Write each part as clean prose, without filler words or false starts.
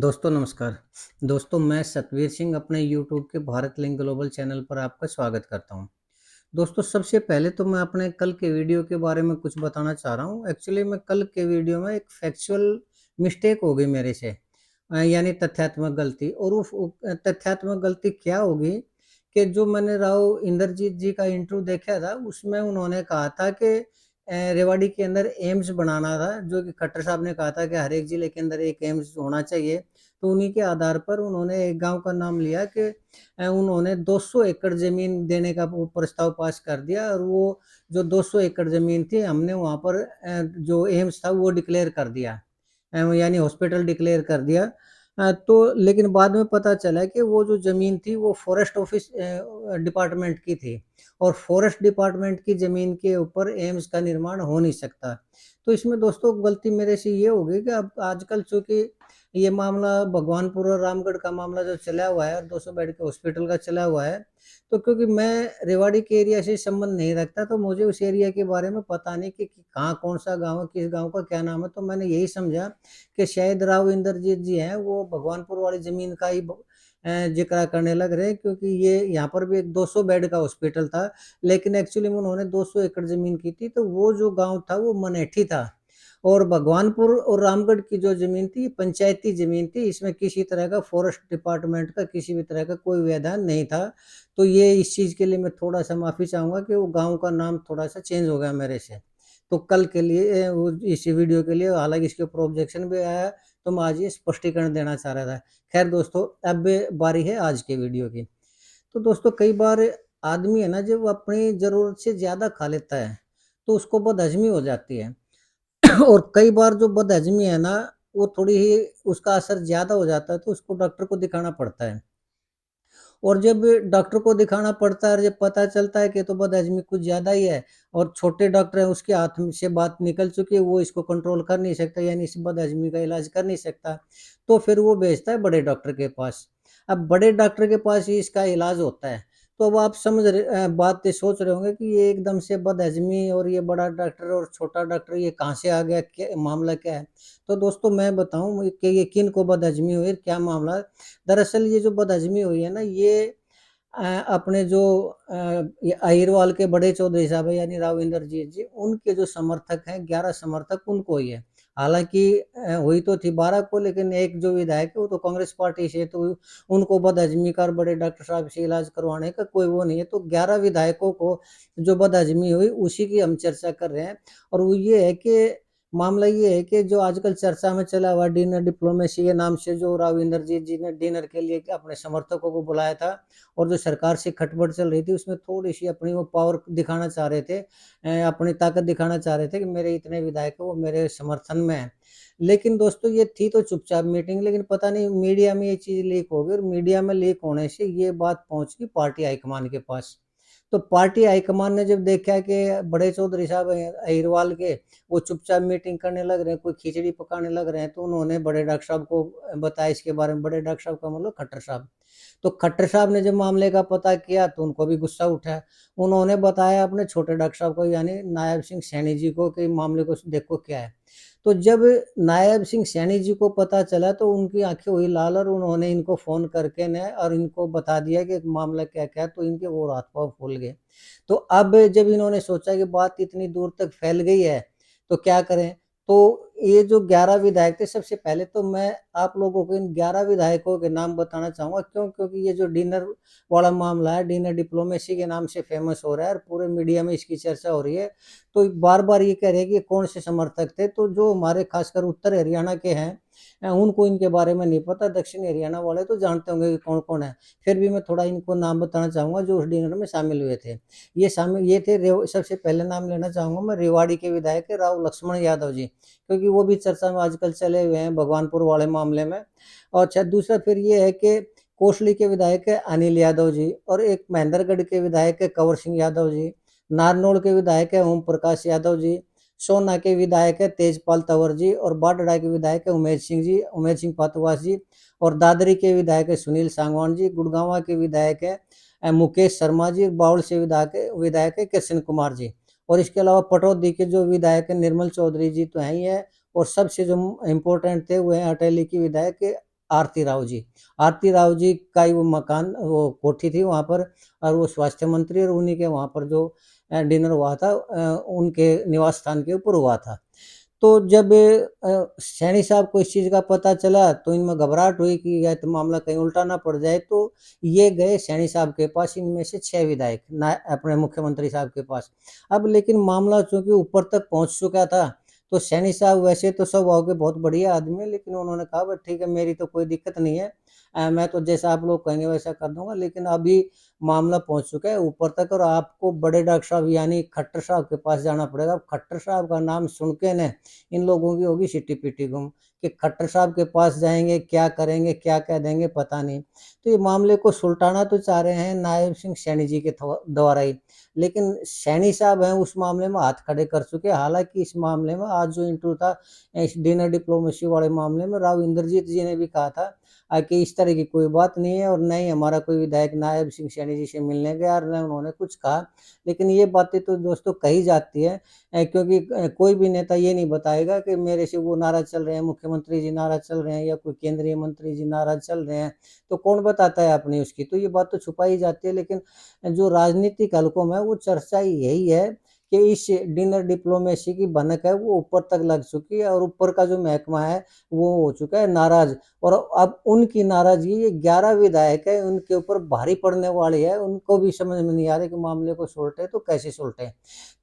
दोस्तों नमस्कार। दोस्तों मैं सतवीर सिंह अपने यूट्यूब के भारत लिंक ग्लोबल चैनल पर आपका स्वागत करता हूं। दोस्तों सबसे पहले तो मैं अपने कल के वीडियो के बारे में कुछ बताना चाह रहा हूं। एक्चुअली मैं कल के वीडियो में एक फैक्चुअल मिस्टेक हो गई मेरे से, यानी तथ्यात्मक गलती। और तथ्यात्मक गलती क्या होगी कि जो मैंने राव इंद्रजीत जी का इंटरव्यू देखा था उसमें उन्होंने कहा था कि रेवाड़ी के अंदर एम्स बनाना था, जो कि खट्टर साहब ने कहा था कि हर एक जिले के अंदर एक एम्स होना चाहिए। तो उन्हीं के आधार पर उन्होंने एक गांव का नाम लिया कि उन्होंने 200 एकड़ ज़मीन देने का वो प्रस्ताव पास कर दिया, और वो जो 200 एकड़ ज़मीन थी हमने वहाँ पर जो एम्स था वो डिक्लेयर कर दिया, यानी हॉस्पिटल डिक्लेयर कर दिया। तो लेकिन बाद में पता चला कि वो जो ज़मीन थी वो फॉरेस्ट ऑफिस डिपार्टमेंट की थी, और फॉरेस्ट डिपार्टमेंट की ज़मीन के ऊपर एम्स का निर्माण हो नहीं सकता। तो इसमें दोस्तों गलती मेरे से ये हो गई कि अब आजकल चूँकि ये मामला भगवानपुर और रामगढ़ का मामला जो चला हुआ है और 200 बेड के हॉस्पिटल का चला हुआ है, तो क्योंकि मैं रेवाड़ी के एरिया से संबंध नहीं रखता, तो मुझे उस एरिया के बारे में पता नहीं कि कहाँ कौन-सा गाँव है, किस गाँव का क्या नाम है। तो मैंने यही समझा कि शायद राव इंद्रजीत जी हैं, वो भगवानपुर वाली ज़मीन का ही ज़िक्र करने लग रहे हैं, क्योंकि ये यहाँ पर भी एक 200 बेड का हॉस्पिटल था, लेकिन एक्चुअली में उन्होंने 200 एकड़ ज़मीन की थी, तो वो जो गाँव था वो मनेठी था। और भगवानपुर और रामगढ़ की जो ज़मीन थी, पंचायती ज़मीन थी, इसमें किसी तरह का फॉरेस्ट डिपार्टमेंट का किसी भी तरह का कोई व्यवधान नहीं था। तो ये इस चीज़ के लिए मैं थोड़ा-सा माफ़ी चाहूँगा कि वो गाँव का नाम थोड़ा-सा चेंज हो गया मेरे से। तो कल के लिए वो इस वीडियो के लिए हालाँकि इसके ऊपर ऑब्जेक्शन भी आया, तो मैं आज ये स्पष्टीकरण देना चाह रहा था। ख़ैर दोस्तों, अब बारी है आज के वीडियो की। तो दोस्तों कई बार आदमी है ना, जब अपनी ज़रूरत से ज़्यादा खा लेता है, तो उसको बदहज़मी हो जाती है। और कई बार जो बदहज़मी है ना, वो थोड़ी ही उसका असर ज़्यादा हो जाता है, तो उसको डॉक्टर को दिखाना पड़ता है। और जब डॉक्टर को दिखाना पड़ता है और जब पता चलता है कि ये तो बदहज़मी कुछ ज़्यादा ही है, और छोटे डॉक्टर हैं उसके हाथ में से बात निकल चुकी है, वो इसको कंट्रोल कर नहीं सकता, यानी इस बदहज़मी का इलाज कर नहीं सकता, तो फिर वो भेजता है बड़े डॉक्टर के पास। अब बड़े डॉक्टर के पास ही इसका इलाज होता है। तो अब आप समझ रहे बात ये सोच रहे होंगे कि ये एकदम से बदहज़मी और ये बड़ा डॉक्टर और छोटा डॉक्टर ये कहाँ से आ गया? क्या मामला क्या है? तो दोस्तों मैं बताऊँ कि ये किन को बदहज़मी हुई, क्या मामला है? दरअसल ये जो बदहज़मी हुई है ना, ये अपने जो ये अहिरवाल के बड़े चौधरी साहब हैं, यानी राव इंद्रजीत जी, उनके जो समर्थक हैं, 11 समर्थक उनको ही है। हालाँकि हुई तो थी 12 को, लेकिन एक जो विधायक है वो तो कांग्रेस पार्टी से है, तो उनको बदहज़मी का और बड़े डॉक्टर साहब से इलाज करवाने का कोई वो नहीं है। तो 11 विधायकों को जो बदहज़मी हुई उसी की हम चर्चा कर रहे हैं। और वो ये है कि मामला ये है कि जो आजकल चर्चा में चला हुआ डिनर डिप्लोमेसी के नाम से जो राव इंद्रजीत जी ने डिनर के लिए अपने समर्थकों को बुलाया था, और जो सरकार से खटपट चल रही थी उसमें थोड़ी-सी अपनी वो पावर दिखाना चाह रहे थे, अपनी ताकत दिखाना चाह रहे थे कि मेरे इतने विधायक हैं वो मेरे समर्थन में हैं। लेकिन दोस्तों ये थी तो चुपचाप मीटिंग, लेकिन पता नहीं मीडिया में ये चीज़ लीक हो गई, और मीडिया में लीक होने से ये बात पहुँच गई पार्टी हाईकमान के पास। तो पार्टी हाईकमान ने जब देखा कि बड़े चौधरी साहब हैं अहिरवाल के, वो चुपचाप मीटिंग करने लग रहे हैं, कोई खिचड़ी पकाने लग रहे हैं, तो उन्होंने बड़े डॉक्टर साहब को बताया इसके बारे में। बड़े डॉक्टर साहब का मतलब खट्टर साहब। तो खट्टर साहब ने जब मामले का पता किया तो उनको भी गुस्सा उठा। उन्होंने बताया अपने छोटे डॉक्टर साहब को, यानी नायब सिंह सैनी जी को, कि मामले को देखो क्या है। तो जब नायब सिंह सैनी जी को पता चला तो उनकी आँखें हुई लाल, और उन्होंने इनको फ़ोन करके न और इनको बता दिया कि मामला क्या-क्या है, तो इनके वो हाथ-पाँव फूल गए। तो अब जब इन्होंने सोचा कि बात इतनी दूर तक फैल गई है, तो क्या करें? तो ये जो 11 विधायक थे, सबसे पहले तो मैं आप लोगों को इन 11 विधायकों के नाम बताना चाहूँगा। क्यों? क्योंकि ये जो डिनर वाला मामला है, डिनर डिप्लोमेसी के नाम से फ़ेमस हो रहा है और पूरे मीडिया में इसकी चर्चा हो रही है। तो बार-बार ये कह रहे हैं कि कौन से समर्थक थे, तो जो हमारे ख़ासकर उत्तर हरियाणा के हैं, उनको इनके बारे में नहीं पता, दक्षिण हरियाणा वाले तो जानते होंगे कि कौन-कौन है। फिर भी मैं थोड़ा इनको नाम बताना चाहूँगा जो उस डिनर में शामिल हुए थे। ये थे सबसे पहले नाम लेना चाहूँगा मैं रेवाड़ी के विधायक राव लक्ष्मण यादव जी, क्योंकि वो भी चर्चा में आजकल चले हुए हैं भगवानपुर वाले मामले में। और अच्छा दूसरा फिर ये है कि कोसली के विधायक है अनिल यादव जी, और एक महेंद्रगढ़ के विधायक है कंवर सिंह यादव जी, नारनौल के विधायक है ओम प्रकाश यादव जी, सोना के विधायक है तेजपाल तंवर जी, और बाडड़ा के विधायक है उमेश सिंह जी, उमेश सिंह पातुवास जी, और दादरी के विधायक है सुनील सांगवान जी, गुड़गांवा के विधायक है मुकेश शर्मा जी, बावल से विधायक है कृष्ण कुमार जी, और इसके अलावा पटौदी के जो विधायक है निर्मल चौधरी जी तो हैं ही है, और सबसे जो इम्पोर्टेंट थे वो हैं अटेली के विधायक आरती राव जी। आरती राव जी का ही वो मकान, वो कोठी थी वहाँ पर, और वो स्वास्थ्य मंत्री, और उन्हीं के वहाँ पर जो डिनर हुआ था उनके निवास स्थान के ऊपर हुआ था। तो जब सैनी साहब को इस चीज़ का पता चला तो इनमें घबराहट हुई कि यह तो मामला कहीं उल्टा ना पड़ जाए, तो ये गए सैनी साहब के पास, इनमें से 6 विधायक ना अपने मुख्यमंत्री साहब के पास। अब लेकिन मामला चूँकि ऊपर तक पहुँच चुका था, तो सैनी साहब वैसे तो स्वभाव के बहुत बढ़िया आदमी हैं, लेकिन उन्होंने कहा बस ठीक है, मेरी तो कोई दिक्कत नहीं है। मैं तो जैसा आप लोग कहेंगे वैसा कर दूँगा, लेकिन अभी मामला पहुँच चुका है ऊपर तक, और आपको बड़े डॉक्टर साहब यानी खट्टर साहब के पास जाना पड़ेगा। अब खट्टर साहब का नाम सुन के न इन लोगों की होगी सिट्टी-पिट्टी गुम कि खट्टर साहब के पास जाएँगे, क्या करेंगे, क्या कह देंगे पता नहीं। तो ये मामले को सुलटाना तो चाह रहे हैं नायब सिंह सैनी जी के द्वारा ही, लेकिन सैनी साहब हैं उस मामले में हाथ खड़े कर चुके हैं। हालाँकि इस मामले में आज जो इंटरव्यू था इस डिनर डिप्लोमेसी वाले मामले में राव इंद्रजीत जी ने भी कहा था कि इस तरह की कोई बात नहीं है, और न ही हमारा कोई विधायक नायब सिंह सैनी जी से मिलने गया, और न उन्होंने कुछ कहा। लेकिन ये बातें तो दोस्तों कही जाती है, क्योंकि कोई भी नेता ये नहीं बताएगा कि मेरे से वो नाराज़ चल रहे हैं, मुख्यमंत्री जी नाराज़ चल रहे हैं, या कोई केंद्रीय मंत्री जी नाराज़ चल रहे हैं, तो कौन बताता है अपनी उसकी? तो ये बात तो छुपाई जाती है, लेकिन जो राजनीतिक हलकों में वो चर्चा यही है कि इस डिनर डिप्लोमेसी की भनक है वो ऊपर तक लग चुकी है, और ऊपर का जो महकमा है वो हो चुका है नाराज़। और अब उनकी नाराज़गी, ये 11 विधायक है, उनके ऊपर भारी पड़ने वाली है, उनको भी समझ में नहीं आ रहा कि मामले को सुलटे तो कैसे सुलटें?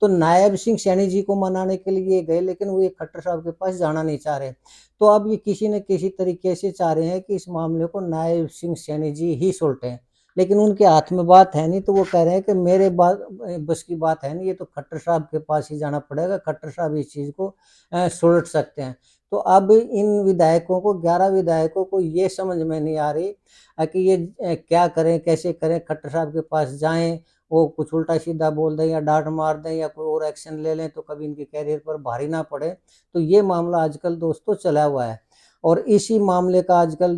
तो नायब सिंह सैनी जी को मनाने के लिए गए, लेकिन वो ये खट्टर साहब के पास जाना नहीं चाह रहे। तो अब ये किसी न किसी तरीके से चाह रहे हैं कि इस मामले को नायब सिंह सैनी जी ही सुलटें। लेकिन उनके हाथ में बात है नहीं, तो वो कह रहे हैं कि मेरे बस की बात है नहीं, ये तो खट्टर साहब के पास ही जाना पड़ेगा, खट्टर साहब इस चीज़ को सुलट सकते हैं। तो अब इन विधायकों को, 11 विधायकों को ये समझ में नहीं आ रही कि ये क्या करें, कैसे करें? खट्टर साहब के पास जाएँ, वो कुछ उल्टा-सीधा बोल दें या डाँट मार दें या कोई और एक्शन ले लें, तो कभी इनके करियर पर भारी ना पड़े। तो ये मामला आजकल दोस्तों चला हुआ है, और इसी मामले का आजकल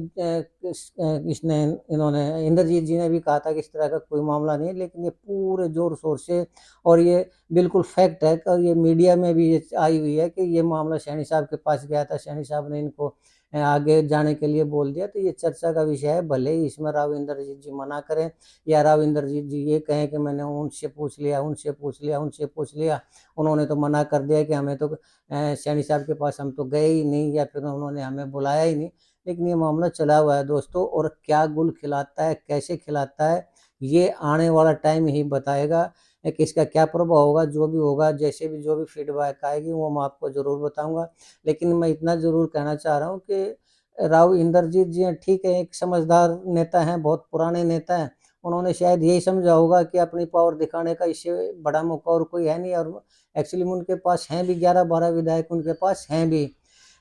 इसने इन्होंने इंद्रजीत जी ने भी कहा था कि इस तरह का कोई मामला नहीं है, लेकिन ये पूरे ज़ोर-शोर से, और ये बिल्कुल फैक्ट है, और ये मीडिया में भी ये आई हुई है कि ये मामला सैनी साहब के पास गया था, सैनी साहब ने इनको आगे जाने के लिए बोल दिया। तो ये चर्चा का विषय है, भले ही इसमें राव इंद्रजीत जी मना करें, या राव इंद्रजीत जी ये कहें कि मैंने उनसे पूछ लिया, उनसे पूछ लिया, उनसे पूछ लिया, उन्होंने तो मना कर दिया कि हमें तो सैनी साहब के पास हम तो गए ही नहीं, या फिर उन्होंने हमें बुलाया ही नहीं। लेकिन ये मामला चला हुआ है दोस्तों, और क्या गुल खिलाता है, कैसे खिलाता है, ये आने वाला टाइम ही बताएगा कि इसका क्या प्रभाव होगा। जो भी होगा, जैसे भी जो भी फीडबैक आएगी वो मैं आपको ज़रूर बताऊँगा। लेकिन मैं इतना ज़रूर कहना चाह रहा हूँ कि राव इंदरजीत जी हैं, ठीक है, एक समझदार नेता हैं, बहुत पुराने नेता हैं। उन्होंने शायद यही समझा होगा कि अपनी पावर दिखाने का इससे बड़ा मौका और कोई है नहीं, और एक्चुअली में उनके पास हैं भी 11-12 विधायक, उनके पास हैं भी।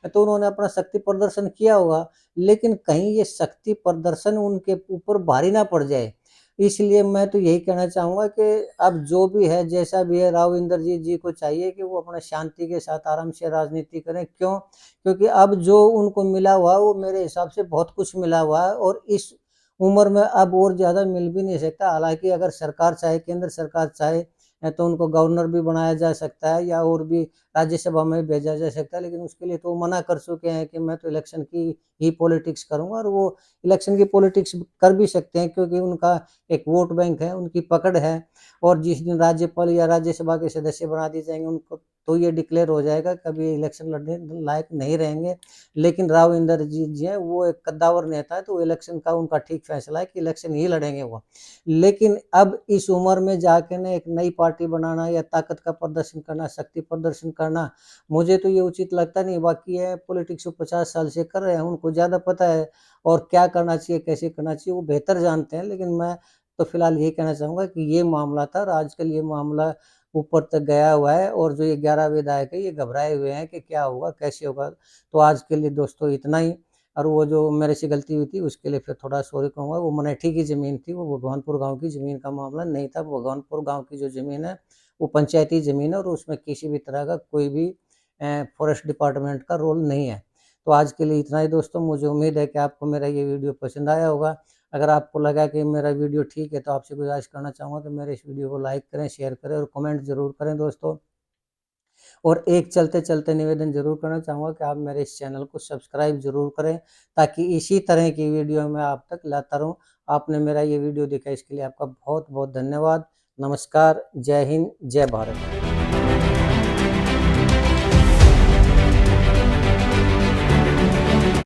तो उन्होंने अपना शक्ति प्रदर्शन किया होगा, लेकिन कहीं ये शक्ति प्रदर्शन उनके ऊपर भारी ना पड़ जाए। इसलिए मैं तो यही कहना चाहूँगा कि अब जो भी है, जैसा भी है, राव इंदरजीत जी को चाहिए कि वो अपना शांति के साथ आराम से राजनीति करें। क्यों? क्योंकि अब जो उनको मिला हुआ है, वो मेरे हिसाब से बहुत कुछ मिला हुआ है, और इस उम्र में अब और ज़्यादा मिल भी नहीं सकता। हालाँकि अगर सरकार चाहे, केंद्र सरकार चाहे तो उनको गवर्नर भी बनाया जा सकता है, या और भी राज्यसभा में भेजा जा सकता है, लेकिन उसके लिए तो वो मना कर चुके हैं कि मैं तो इलेक्शन की ही पॉलिटिक्स करूँगा, और वो इलेक्शन की पॉलिटिक्स कर भी सकते हैं, क्योंकि उनका एक वोट बैंक है, उनकी पकड़ है, और जिस दिन राज्यपाल या राज्यसभा के सदस्य बना दिए जाएँगे उनको, तो ये डिक्लेयर हो जाएगा, कभी इलेक्शन लड़ने लायक नहीं रहेंगे। लेकिन राव इंदरजीत जी हैं, वो एक कद्दावर नेता है, तो इलेक्शन का उनका ठीक फैसला है कि इलेक्शन ही लड़ेंगे वो। लेकिन अब इस उम्र में जाके ना एक नई पार्टी बनाना, या ताकत का प्रदर्शन करना, शक्ति प्रदर्शन करना, मुझे तो ये उचित लगता नहीं। बाकी ये पॉलिटिक्स वो 50 साल से कर रहे हैं, उनको ज़्यादा पता है, और क्या करना चाहिए, कैसे करना चाहिए, वो बेहतर जानते हैं। लेकिन मैं तो फिलहाल यही कहना चाहूँगा कि ये मामला था, और आजकल ये मामला ऊपर तक गया हुआ है, और जो ये 11 विधायक है, ये घबराए हुए हैं कि क्या होगा, कैसे होगा। तो आज के लिए दोस्तों इतना ही, और वो जो मेरे से गलती हुई थी उसके लिए फिर थोड़ा सॉरी कहूँगा। वो मनेठी की ज़मीन थी, वो भगवानपुर गाँव की ज़मीन का मामला नहीं था। भगवानपुर गाँव की जो ज़मीन है, वो पंचायती ज़मीन है, और उसमें किसी भी तरह का कोई भी फ़ॉरेस्ट डिपार्टमेंट का रोल नहीं है। तो आज के लिए इतना ही दोस्तों, मुझे उम्मीद है कि आपको मेरा ये वीडियो पसंद आया होगा। अगर आपको लगा कि मेरा वीडियो ठीक है, तो आपसे गुज़ारिश करना चाहूँगा कि मेरे इस वीडियो को लाइक करें, शेयर करें, और कमेंट ज़रूर करें दोस्तों। और एक चलते-चलते निवेदन ज़रूर करना चाहूँगा कि आप मेरे इस चैनल को सब्सक्राइब ज़रूर करें, ताकि इसी तरह की वीडियो मैं आप तक लाता रहूँ। आपने मेरा ये वीडियो देखा इसके लिए आपका बहुत-बहुत धन्यवाद। नमस्कार, जय हिंद, जय भारत।